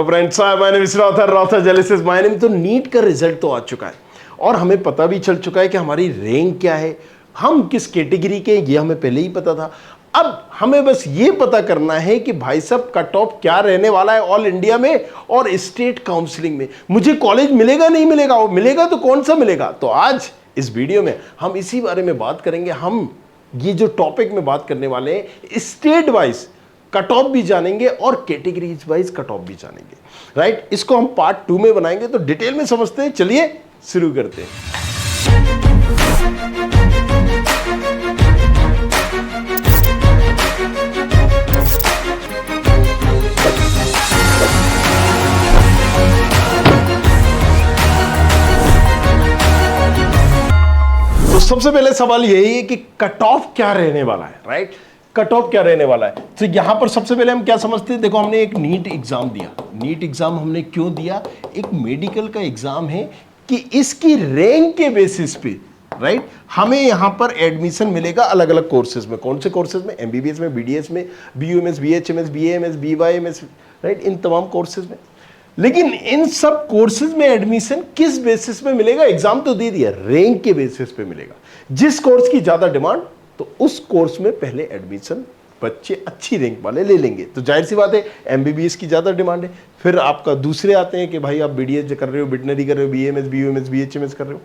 Friends, my name is राउथर जेलिसिस my name. तो नीट का रिजल्ट तो आ चुका है और हमें पता भी चल चुका है कि हमारी रैंक क्या है, हम किस कैटेगरी के, ये हमें पहले ही पता था। अब हमें बस ये पता करना है कि भाई साहब कट ऑफ क्या रहने वाला है ऑल इंडिया में और स्टेट काउंसलिंग में। मुझे कॉलेज मिलेगा नहीं मिलेगा, वो मिलेगा तो कौन सा मिलेगा। तो आज इस वीडियो में हम इसी बारे में बात करेंगे। हम ये जो टॉपिक में बात करने वाले हैं, स्टेट वाइज कट ऑफ भी जानेंगे और कैटेगरीज वाइज कट ऑफ भी जानेंगे। राइट, इसको हम पार्ट 2 में बनाएंगे, तो डिटेल में समझते हैं। चलिए शुरू करते हैं। तो सबसे पहले सवाल यही है कि कट ऑफ क्या रहने वाला है। राइट, कट ऑफ क्या रहने वाला है। तो यहां पर सबसे पहले हम क्या समझते हैं, देखो हमने एक नीट एग्जाम दिया। नीट एग्जाम हमने क्यों दिया, एक मेडिकल का एग्जाम है कि इसकी रैंक के बेसिस पे राइट हमें यहां पर एडमिशन मिलेगा अलग अलग कोर्सेज में। कौन से कोर्सेज में, एमबीबीएस में, बीडीएस में, बीयूएमएस, बीएचएमएस, बीएएमएस, बीवाईएमएस, राइट, इन तमाम कोर्सेज में। लेकिन इन सब कोर्सेज में एडमिशन किस बेसिस पे मिलेगा, एग्जाम तो दे दिया, रैंक के बेसिस पे मिलेगा। जिस कोर्स की ज्यादा डिमांड, तो उस कोर्स में पहले एडमिशन बच्चे अच्छी रैंक वाले ले लेंगे। तो जाहिर सी बात है एमबीबीएस की ज्यादा डिमांड है। फिर आपका दूसरे आते हैं कि भाई आप बीडीएस कर रहे हो, वेटनरी कर रहे हो, बीएमएस, बीयूएमएस, बीएचएमएस कर रहे हो।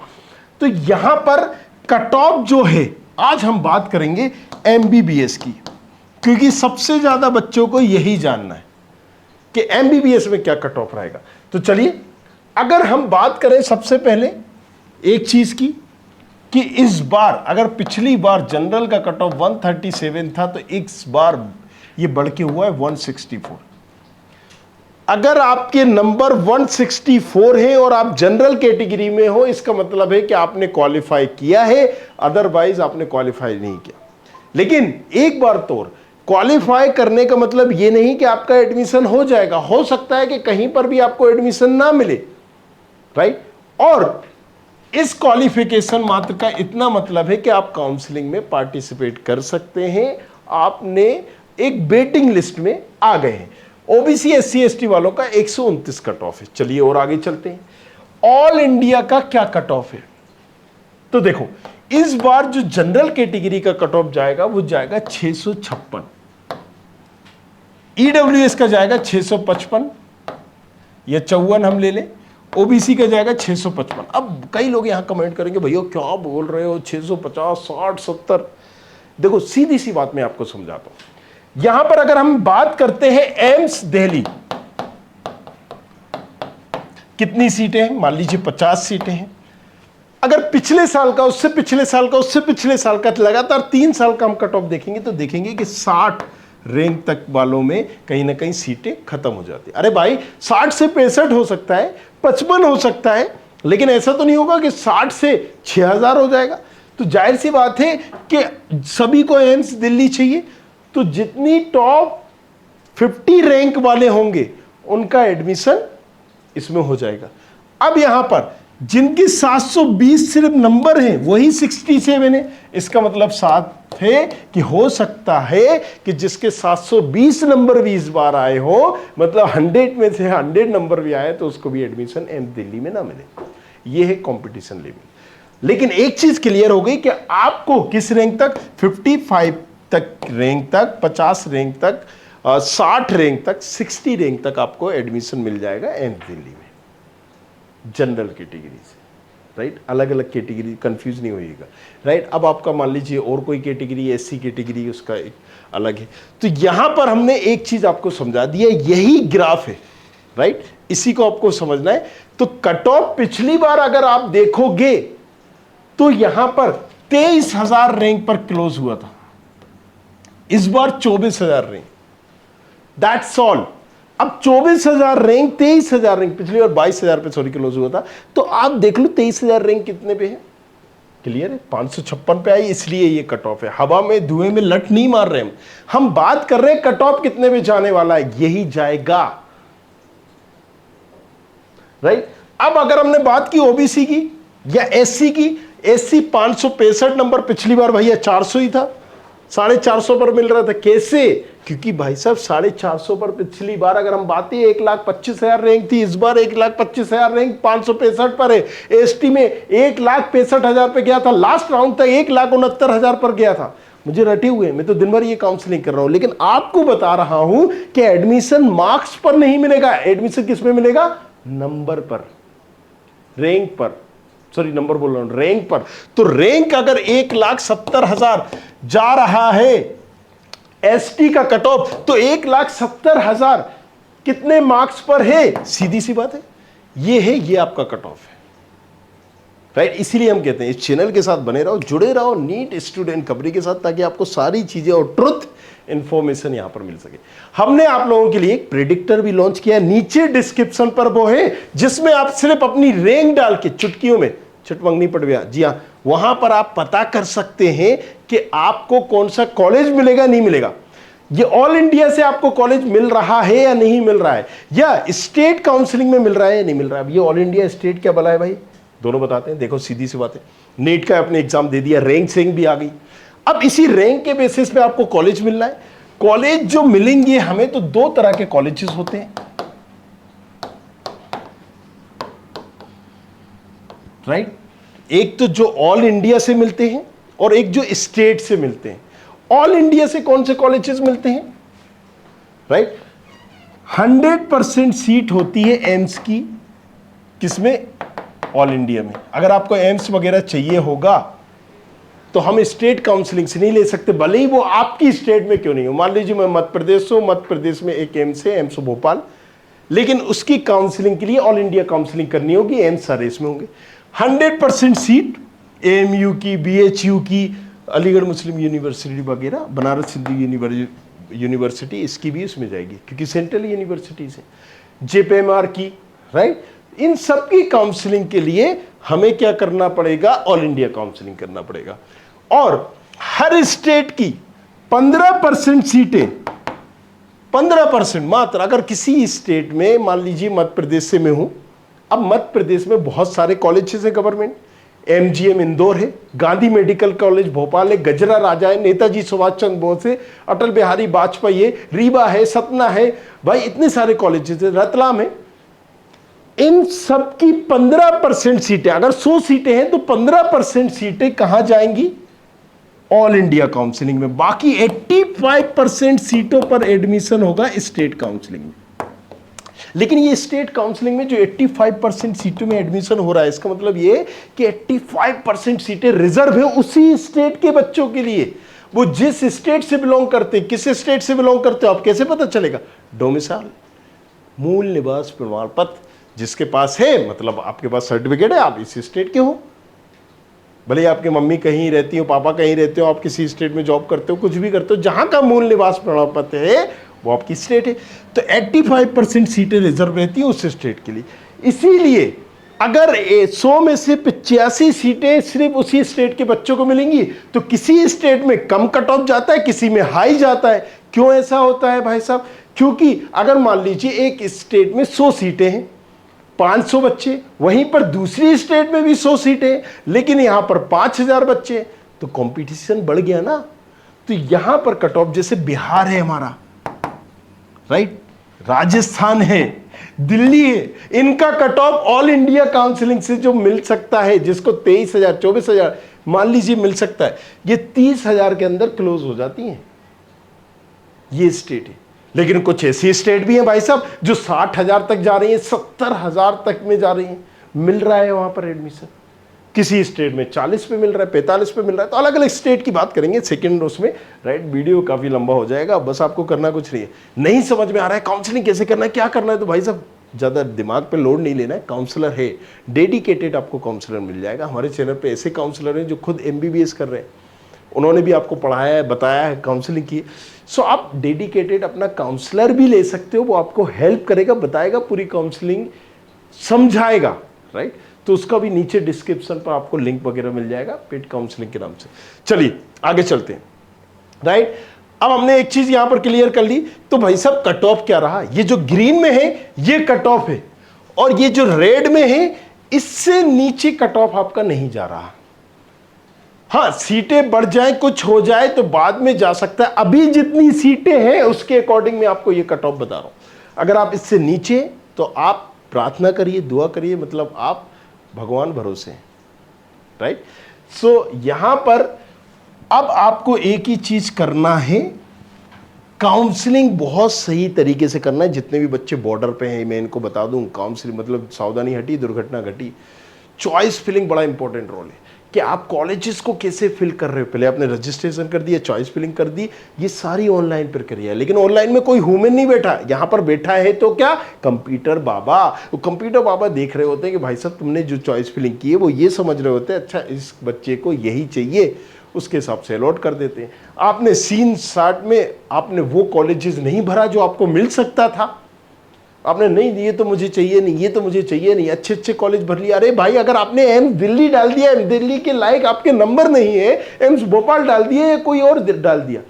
तो यहां पर कट ऑफ जो है, आज हम बात करेंगे एमबीबीएस की, क्योंकि सबसे ज्यादा बच्चों को यही जानना है कि एमबीबीएस में क्या कट ऑफ रहेगा। तो चलिए, अगर हम बात करें सबसे पहले एक चीज की कि इस बार, अगर पिछली बार जनरल का कट ऑफ 137 था, तो इस बार ये बढ़ के हुआ है 164। अगर आपके नंबर 164 है और आप जनरल कैटेगरी में हो, इसका मतलब है कि आपने क्वालिफाई किया है, अदरवाइज आपने क्वालिफाई नहीं किया। लेकिन एक बार तो क्वालिफाई करने का मतलब ये नहीं कि आपका एडमिशन हो जाएगा। हो सकता है कि कहीं पर भी आपको एडमिशन ना मिले। राइट, और इस क्वालिफिकेशन मात्र का इतना मतलब है कि आप काउंसलिंग में पार्टिसिपेट कर सकते हैं, आपने एक वेटिंग लिस्ट में आ गए हैं। ओबीसी एससी एसटी वालों का 129 कट ऑफ है। चलिए और आगे चलते हैं। ऑल इंडिया का क्या कट ऑफ है, तो देखो इस बार जो जनरल कैटेगरी का कट ऑफ जाएगा वो जाएगा 656, ईडब्ल्यूएस का जाएगा 655 या 54 हम ले लें, ओबीसी का जाएगा 655। अब कई लोग यहां कमेंट करेंगे भैया क्या बोल रहे हो 650, 60, 70। देखो सीधी सी बात मैं आपको समझाता हूं। यहां पर अगर हम बात करते हैं एम्स दिल्ली, कितनी सीटें हैं, मान लीजिए 50 सीटें हैं। अगर पिछले साल का, उससे पिछले साल का, उससे पिछले साल का, लगातार 3 साल का हम कट ऑफ देखेंगे तो देखेंगे कि 60 रैंक तक वालों में कहीं ना कहीं सीटें खत्म हो जाती है। अरे भाई 60 से 65 हो सकता है, 55 हो सकता है, लेकिन ऐसा तो नहीं होगा कि 60 से 6000 हो जाएगा। तो जाहिर सी बात है कि सभी को एम्स दिल्ली चाहिए, तो जितनी टॉप 50 रैंक वाले होंगे उनका एडमिशन इसमें हो जाएगा। अब यहां पर जिनकी 720 सिर्फ नंबर हैं वही 67 है। इसका मतलब साथ है कि हो सकता है कि जिसके 720 नंबर भी इस बार आए हो, मतलब 100 में से 100 नंबर भी आए, तो उसको भी एडमिशन एम्स दिल्ली में ना मिले। ये है कंपटीशन लेवल। लेकिन एक चीज क्लियर हो गई कि आपको किस रैंक तक, 55 तक रैंक तक, 50 रैंक तक, 60 रैंक तक, 60 रैंक तक आपको एडमिशन मिल जाएगा एम्स दिल्ली में, जनरल कैटेगरी से। राइट, अलग अलग कैटेगरी, कंफ्यूज नहीं होइएगा। राइट, अब आपका मान लीजिए और कोई कैटेगरी, एससी कैटेगरी, उसका एक अलग है। तो यहां पर हमने एक चीज आपको समझा दी है, यही ग्राफ है। राइट, इसी को आपको समझना है। तो कट ऑफ पिछली बार अगर आप देखोगे तो यहां पर 23,000 रैंक पर क्लोज हुआ था, इस बार 24,000 रैंक, दैट्स ऑल। अब 24,000 रैंक, 23,000 रैंक, पिछली बार 22,000 पे सॉरी क्लोज हुआ था। तो आप देख लो 23,000 रैंक कितने पे है, क्लियर है, 556 पे आई, इसलिए ये कट ऑफ है। हवा में धुएं में लट नहीं मार रहे हम बात कर रहे हैं कट ऑफ कितने पे जाने वाला है, यही जाएगा। राइट, अब अगर हमने बात की ओबीसी की या एससी की, एससी 565 नंबर, पिछली बार भैया 400 ही था, 450 पर मिल रहा था। कैसे, क्योंकि भाई साहब 450 पर पिछली बार अगर हम बात ही 1,25,000 रैंक थी, इस बार 1,25,000 रैंक 565 पर है। एसटी में 1,65,000 पे गया था, लास्ट राउंड तक 1,69,000 पर गया था। मुझे रटे हुए, मैं तो दिन भर ये काउंसलिंग कर रहा हूं, लेकिन आपको बता रहा हूं कि एडमिशन मार्क्स पर नहीं मिलेगा, एडमिशन किस में मिलेगा? नंबर पर, रैंक पर, सॉरी नंबर बोल रहा हूं, रैंक पर। तो रैंक अगर 1,70,000 जा रहा है एसटी का कट ऑफ, तो 1,70,000 कितने मार्क्स पर है? सीधी सी बात है, ये है, ये आपका कट ऑफ है, राइट। इसीलिए हम कहते हैं इस चैनल के साथ बने रहो, जुड़े रहो नीट स्टूडेंट खबरी के साथ, ताकि आपको सारी चीजें और ट्रुथ इंफॉर्मेशन यहां पर मिल सके। हमने आप लोगों के लिए एक प्रेडिक्टर भी लॉन्च किया, नीचे डिस्क्रिप्शन पर वो है, जिसमें आप सिर्फ अपनी रैंक डाल के चुटकियों में, चुटमंगनी पटविया, जी हाँ, वहां पर आप पता कर सकते हैं कि आपको कौन सा कॉलेज मिलेगा, नहीं मिलेगा। ये ऑल इंडिया से आपको कॉलेज मिल रहा है या नहीं मिल रहा है, या स्टेट काउंसलिंग में मिल रहा है या नहीं मिल रहा है। अब ये ऑल इंडिया स्टेट क्या भला है भाई, दोनों बताते हैं। देखो सीधी सी बात है, नीट का आपने एग्जाम दे दिया, रैंक सेंग भी आ गई। अब इसी रैंक के बेसिस पे आपको कॉलेज मिलना है। कॉलेज जो मिलेंगे हमें, तो दो तरह के कॉलेजेस होते हैं, राइट। एक तो जो ऑल इंडिया से मिलते हैं और एक जो स्टेट से मिलते हैं। ऑल इंडिया से कौन से कॉलेजेस मिलते हैं, राइट। 100% सीट होती है एम्स की, किसमें? ऑल इंडिया में। अगर आपको एम्स वगैरह चाहिए होगा तो हम स्टेट काउंसलिंग से नहीं ले सकते, भले ही वो आपकी स्टेट में क्यों नहीं हो। मान लीजिए मैं मध्य प्रदेश हूं, मध्य प्रदेश में एक एम्स है, एम्स भोपाल, लेकिन उसकी काउंसलिंग के लिए ऑल इंडिया काउंसलिंग करनी होगी, एम्स सारे इसमें होंगे। 100% सीट एएमयू की, बीएचयू की, अलीगढ़ मुस्लिम यूनिवर्सिटी वगैरह, बनारस हिंदू यूनिवर्सिटी, इसकी भी इसमें जाएगी क्योंकि सेंट्रल यूनिवर्सिटीज है, जेपीएमआर की, राइट। इन सब की काउंसलिंग के लिए हमें क्या करना पड़ेगा? ऑल इंडिया काउंसलिंग करना पड़ेगा। और हर स्टेट की 15% सीटें, 15% मात्र। अगर किसी स्टेट में, मान लीजिए मध्य प्रदेश से मैं हूं, अब मध्य प्रदेश में बहुत सारे कॉलेजेस है गवर्नमेंट, एमजीएम इंदौर है, गांधी मेडिकल कॉलेज भोपाल है, गजरा राजा है, नेताजी सुभाष चंद्र बोस है, अटल बिहारी वाजपेयी है, रीवा है, सतना है, भाई इतने सारे कॉलेजेस है, रतलाम है। इन सब की 15% सीटें, अगर 100 सीटें हैं तो 15% सीटें कहां जाएंगी? ऑल इंडिया काउंसलिंग में। बाकी 85% सीटों पर एडमिशन होगा स्टेट काउंसलिंग में। लेकिन ये स्टेट काउंसलिंग में जो 85% सीटों में एडमिशन हो रहा है, इसका मतलब ये कि 85% सीटें रिजर्व है उसी स्टेट के बच्चों के लिए। वो जिस स्टेट से बिलोंग करते, किस स्टेट से बिलोंग करते हो आप कैसे पता चलेगा? डोमिसाइल, मूल निवास प्रमाण पत्र जिसके पास है, मतलब आपके पास सर्टिफिकेट है, आप इसी स्टेट के हो। भले आपकी मम्मी कहीं रहती हो, पापा कहीं रहते हो, आप किसी स्टेट में जॉब करते हो, कुछ भी करते हो, जहां का मूल निवास प्रमाण पत्र है वो आपकी स्टेट है। तो 85% सीटें रिजर्व रहती हैं उस स्टेट के लिए। इसीलिए अगर 100 में से 85 सीटें सिर्फ उसी स्टेट के बच्चों को मिलेंगी, तो किसी स्टेट में कम कट ऑफ जाता है, किसी में हाई जाता है। क्यों ऐसा होता है भाई साहब? क्योंकि अगर मान लीजिए एक स्टेट में 100 सीटें हैं, 500 बच्चे, वहीं पर दूसरी स्टेट में भी 100 सीटें, लेकिन यहां पर 5000 बच्चे, तो कंपटीशन बढ़ गया ना। तो यहां पर कट ऑफ, जैसे बिहार है हमारा, राइट, राजस्थान है, दिल्ली है, इनका cut off all India counselling से जो मिल सकता है, जिसको 23,000 24,000 मान लीजिए मिल सकता है, ये 30,000 के अंदर क्लोज हो जाती हैं। ये स्टेट है। लेकिन कुछ ऐसी स्टेट भी हैं भाई साहब जो 60,000 तक जा रही हैं, 70,000 तक में जा रही हैं, मिल रहा है वहां पर एडमिशन। किसी स्टेट में 40 पे मिल रहा है, 45 पे मिल रहा है। तो अलग अलग स्टेट की बात करेंगे सेकंड उसमें, राइट। वीडियो काफी लंबा हो जाएगा, बस आपको करना कुछ नहीं है। नहीं समझ में आ रहा है काउंसलिंग कैसे करना है, क्या करना है, तो भाई साहब ज्यादा दिमाग पे लोड नहीं लेना है। काउंसलर है, डेडिकेटेड आपको काउंसलर मिल जाएगा। हमारे चैनल पे ऐसे काउंसलर हैं जो खुद MBBS कर रहे हैं, उन्होंने भी आपको पढ़ाया है, बताया है, काउंसलिंग की। सो आप डेडिकेटेड अपना काउंसलर भी ले सकते हो, वो आपको हेल्प करेगा, बताएगा, पूरी काउंसलिंग समझाएगा, राइट। तो उसका भी नीचे डिस्क्रिप्शन पर आपको लिंक वगैरह मिल जाएगा, पेड काउंसलिंग के नाम से। चलिए आगे चलते हैं, राइट। अब हमने एक चीज यहां पर क्लियर कर ली, तो भाई साहब कट ऑफ क्या रहा? ये जो ग्रीन में है ये कट ऑफ है, और ये जो रेड में है इससे नीचे कट ऑफ आपका नहीं जा रहा। हाँ, सीटें बढ़ जाए, कुछ हो जाए तो बाद में जा सकता है। अभी जितनी सीटें हैं उसके अकॉर्डिंग मैं आपको ये कट ऑफ बता रहा हूं। अगर आप इससे नीचे, तो आप प्रार्थना करिए, दुआ करिए, मतलब आप भगवान भरोसे हैं, राइट। सो यहां पर अब आपको एक ही चीज करना है, काउंसलिंग बहुत सही तरीके से करना है। जितने भी बच्चे बॉर्डर पे हैं, मैं इनको बता दूं, काउंसलिंग मतलब सावधानी हटी दुर्घटना घटी। चॉइस फिलिंग बड़ा इंपॉर्टेंट रोल है कि आप कॉलेजेस को कैसे फिल कर रहे हो। पहले आपने रजिस्ट्रेशन कर दिया, चॉइस फिलिंग कर दी, ये सारी ऑनलाइन पर करिए। लेकिन ऑनलाइन में कोई ह्यूमन नहीं बैठा, यहां पर बैठा है तो क्या, कंप्यूटर बाबा। वो कंप्यूटर बाबा देख रहे होते हैं कि भाई साहब तुमने जो चॉइस फिलिंग की है वो ये समझ रहे होते हैं, अच्छा इस बच्चे को यही चाहिए, उसके हिसाब से अलॉट कर देते हैं। आपने सीन 60 में आपने वो कॉलेजेस नहीं भरा जो आपको मिल सकता था, आपने नहीं दिए तो मुझे चाहिए नहीं, ये तो मुझे चाहिए नहीं, अच्छे अच्छे कॉलेज भर लिया। अरे भाई, अगर आपने एम्स दिल्ली डाल दिया, एम्स दिल्ली के लायक आपके नंबर नहीं है, एम्स भोपाल डाल दिए या कोई और डाल दिया,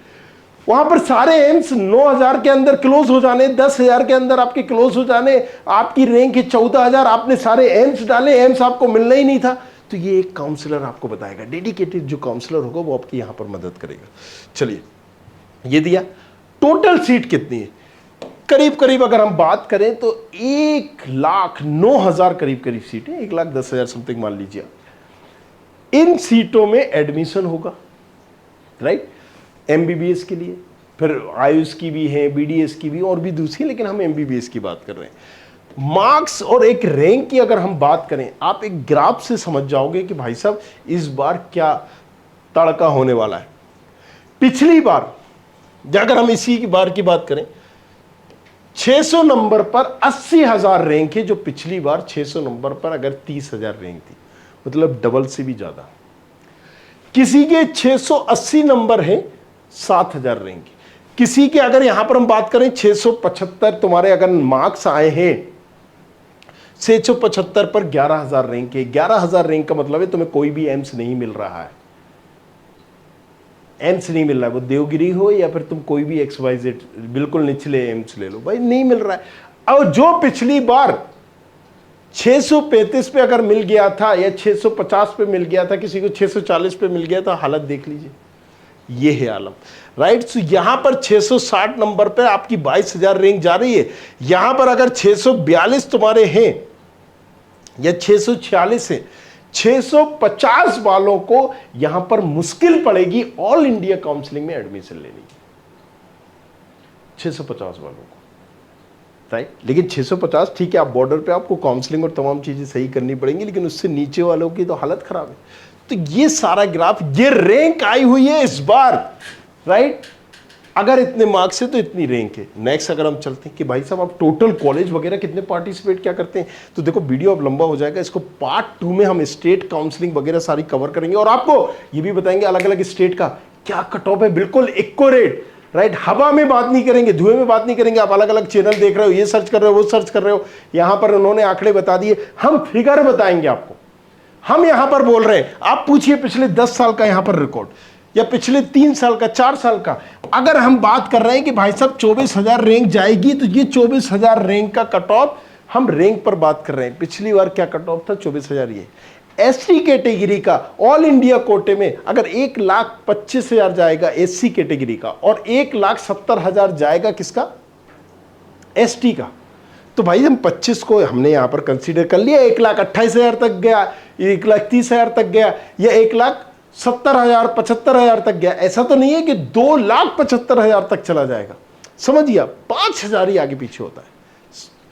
वहां पर सारे एम्स 9,000 के अंदर क्लोज हो जाने, 10,000 के अंदर आपके क्लोज हो जाने, आपकी रैंक है 14,000, आपने सारे एम्स डाले, एम्स आपको मिलना ही नहीं था। तो ये एक काउंसलर आपको बताएगा, डेडिकेटेड जो काउंसलर होगा वो आपकी यहां पर मदद करेगा। चलिए, ये दिया। टोटल सीट कितनी है? करीब करीब अगर हम बात करें तो 1,09,000 करीब करीब सीटें, 1,10,000 समथिंग मान लीजिए। इन सीटों में एडमिशन होगा, राइट, एमबीबीएस के लिए, फिर आयुष की भी है, बीडीएस की भी और भी दूसरी, लेकिन हम एमबीबीएस की बात कर रहे हैं। मार्क्स और एक रैंक की अगर हम बात करें, आप एक ग्राफ से समझ जाओगे कि भाई साहब इस बार क्या तड़का होने वाला है। पिछली बार अगर हम इसी की बार की बात करें, 600 नंबर पर 80,000 रैंक है, जो पिछली बार 600 नंबर पर अगर 30,000 रैंक थी, मतलब डबल से भी ज्यादा। किसी के 680 नंबर है, 7,000 रैंक। किसी के अगर यहां पर हम बात करें 675 तुम्हारे अगर मार्क्स आए हैं, 675 पर 11,000 रैंक है। 11,000 रैंक का मतलब है तुम्हें कोई भी एम्स नहीं मिल रहा है, एम्स नहीं मिल रहा है, वो देवगिरी हो या फिर तुम कोई भी XYZ बिल्कुल निचले एम्स ले लो, भाई नहीं मिल रहा है। और जो पिछली बार 635 पे अगर मिल गया था या 650 पे मिल गया था, किसी को 640 पे मिल गया था, हालत देख लीजिए, ये है आलम, राइट। सो यहां पर 660 नंबर पे आपकी 22,000 रैंक जा रही है। यहां पर अगर 642 तुम्हारे हैं या 646 है, 650 वालों को यहां पर मुश्किल पड़ेगी ऑल इंडिया काउंसलिंग में एडमिशन लेने की, 650 वालों को, राइट। लेकिन 650 ठीक है, आप बॉर्डर पे आपको काउंसलिंग और तमाम चीजें सही करनी पड़ेंगी, लेकिन उससे नीचे वालों की तो हालत खराब है। तो ये सारा ग्राफ, ये रैंक आई हुई है इस बार, राइट। अगर इतने मार्क्स है तो इतनी रैंक है। नेक्स्ट अगर हम चलते हैं कि भाई साहब आप टोटल कॉलेज वगैरह कितने पार्टिसिपेट क्या करते हैं, तो देखो वीडियो अब लंबा हो जाएगा, इसको पार्ट 2 में हम स्टेट काउंसलिंग वगैरह सारी कवर करेंगे और आपको ये भी बताएंगे अलग अलग स्टेट का क्या कट ऑफ है, बिल्कुल एक्यूरेट, राइट। हवा में बात नहीं करेंगे, धुएं में बात नहीं करेंगे। आप अलग अलग चैनल देख रहे हो, ये सर्च कर रहे हो, वो सर्च कर रहे हो, यहां पर उन्होंने आंकड़े बता दिए, हम फिगर बताएंगे आपको। हम यहां पर बोल रहे हैं, आप पूछिए पिछले 10 साल का यहां पर रिकॉर्ड या पिछले 3 साल का, 4 साल का। अगर हम बात कर रहे हैं कि भाई साहब 24,000 रैंक जाएगी, तो ये 24,000 रैंक का कट ऑफ, हम रैंक पर बात कर रहे हैं। पिछली बार क्या कट ऑफ था, 24,000। ये एसटी कैटेगरी का ऑल इंडिया कोटे में अगर 1,25,000 जाएगा एससी कैटेगरी का और 1,70,000 जाएगा किसका, एसटी का, तो भाई हम 25 को हमने यहां पर कंसीडर कर लिया। 1,28,000 तक गया, 1,30,000 तक गया, या 1,70,000 75,000 तक गया। ऐसा तो नहीं है कि 2,75,000 तक चला जाएगा, समझिए आप 5,000 ही आगे पीछे होता है,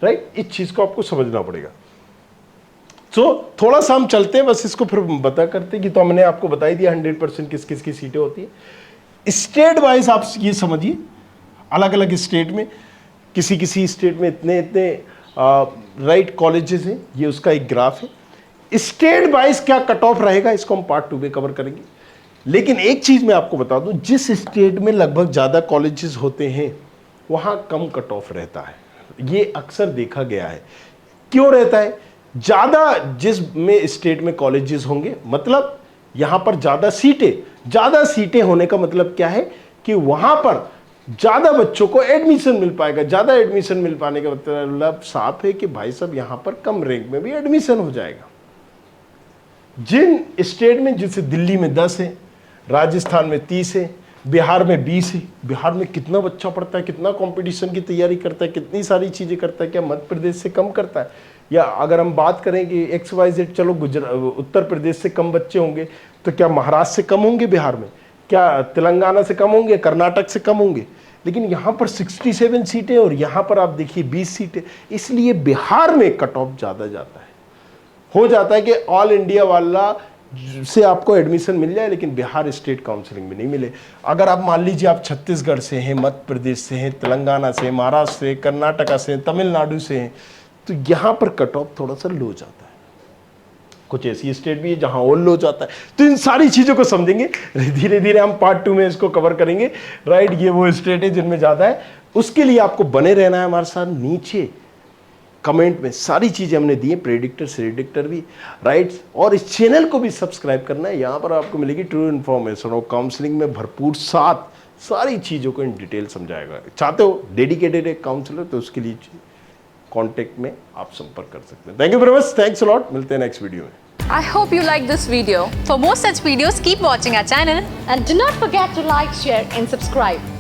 राइट। इस चीज को आपको समझना पड़ेगा। तो थोड़ा सा हम चलते हैं, बस इसको फिर बता करते कि तो हमने आपको बता ही दिया 100% किस किस की सीटें होती है। स्टेट वाइज आप ये समझिए, अलग अलग स्टेट में किसी किसी स्टेट में इतने इतने राइट कॉलेजेस हैं, ये उसका एक ग्राफ है। स्टेट वाइज क्या कट ऑफ रहेगा, इसको हम पार्ट 2 में कवर करेंगे। लेकिन एक चीज मैं आपको बता दूं, जिस स्टेट में लगभग ज्यादा कॉलेजेस होते हैं वहां कम कट ऑफ रहता है, ये अक्सर देखा गया है। क्यों रहता है, ज्यादा जिस में स्टेट में कॉलेजेस होंगे, मतलब यहां पर ज्यादा सीटें होने का मतलब क्या है कि वहां पर ज्यादा बच्चों को एडमिशन मिल पाएगा। ज्यादा एडमिशन मिल पाने का मतलब साफ है कि भाई साहब यहां पर कम रैंक में भी एडमिशन हो जाएगा। जिन स्टेट में, जैसे दिल्ली में 10 है, राजस्थान में 30 है, बिहार में 20 है। बिहार में कितना बच्चा पढ़ता है, कितना कंपटीशन की तैयारी करता है, कितनी सारी चीज़ें करता है, क्या मध्य प्रदेश से कम करता है? या अगर हम बात करें कि XYZ, चलो उत्तर प्रदेश से कम बच्चे होंगे, तो क्या महाराष्ट्र से कम होंगे बिहार में? क्या तेलंगाना से कम होंगे, कर्नाटक से कम होंगे? लेकिन यहाँ पर 67 सीटें और यहाँ पर आप देखिए 20 सीटें, इसलिए बिहार में कट ऑफ ज़्यादा जाता है। हो जाता है कि ऑल इंडिया वाला से आपको एडमिशन मिल जाए, लेकिन बिहार स्टेट काउंसलिंग में नहीं मिले। अगर आप मान लीजिए आप छत्तीसगढ़ से हैं, मध्य प्रदेश से हैं, तेलंगाना से, महाराष्ट्र से, कर्नाटका से, तमिलनाडु से हैं, तो यहाँ पर कट ऑफ थोड़ा सा लो जाता है। कुछ ऐसी स्टेट भी है जहां और लो जाता है। तो इन सारी चीज़ों को समझेंगे, धीरे धीरे हम पार्ट 2 में इसको कवर करेंगे, राइट। ये वो स्टेट है जिनमें ज़्यादा है, उसके लिए आपको बने रहना है हमारे साथ। नीचे कमेंट में सारी चीज़ें हमने दी हैं, प्रेडिक्टर प्रेडिक्टर भी, राइट। और इस चैनल को भी सब्सक्राइब करना है। यहाँ पर आपको मिलेगी ट्रू इन्फॉर्मेशन और काउंसलिंग में भरपूर साथ सारी चीज़ों को इन डिटेल समझाएगा। चाहते हो डेडिकेटेड एक काउंसलर, तो उसके लिए कॉन्टेक्ट में आप संपर्क कर सकते हैं। Thank you very much, thanks a lot, मिलते हैं नेक्स्ट वीडियो में। I hope you like this video. For more such videos, keep watching our channel. And do not forget to like, share and subscribe.